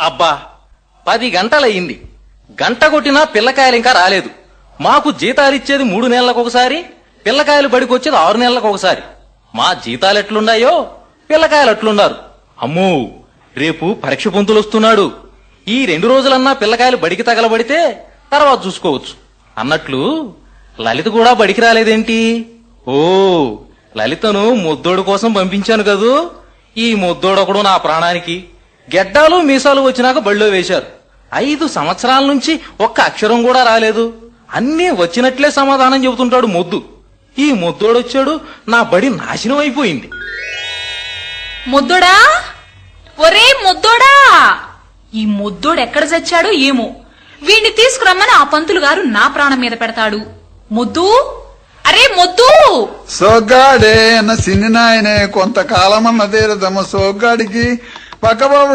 అబ్బా 10 గంటలయ్యింది. గంట కొట్టినా పిల్లకాయలు ఇంకా రాలేదు. మాకు జీతాలిచ్చేది 3 నెలలకు ఒకసారి, పిల్లకాయలు బడికొచ్చేది 6 నెలలకు ఒకసారి. మా జీతాలెట్లున్నాయో పిల్లకాయలు అట్లున్నారు. అమ్మో, రేపు పరీక్ష పొంతులు వస్తున్నాడు. ఈ 2 రోజులన్నా పిల్లకాయలు బడికి తగలబడితే తర్వాత చూసుకోవచ్చు అన్నట్లు లలిత కూడా బడికి రాలేదేంటి? ఓ, లలితను ముద్దోడు కోసం పంపించాను కదూ. ఈ ముద్దోడొకడు నా ప్రాణానికి. గెడ్డాలు మీసాలు వచ్చినాక బడిలో వేశారు. 5 సంవత్సరాల నుంచి ఒక్క అక్షరం కూడా రాలేదు. అన్నీ వచ్చినట్లే సమాధానం చెబుతుంటాడు మొద్దు. ఈ ముద్దోడొచ్చాడు, నా బడి నాశనం అయిపోయింది. ముద్దోడా, ఒరే ముద్దోడా, ఈ ముద్దోడు ఎక్కడ చచ్చాడో ఏమో. వీణ్ణి తీసుకురమ్మని ఆ పంతులు గారు నా ప్రాణం మీద పెడతాడు. ముద్దు, అరే ముద్దు! సోగ్గాడే అన్న సిన్ని నాయనే కొంతకాలం అన్నదేరదమ్మ సోగ్గాడికి పక్కబాబు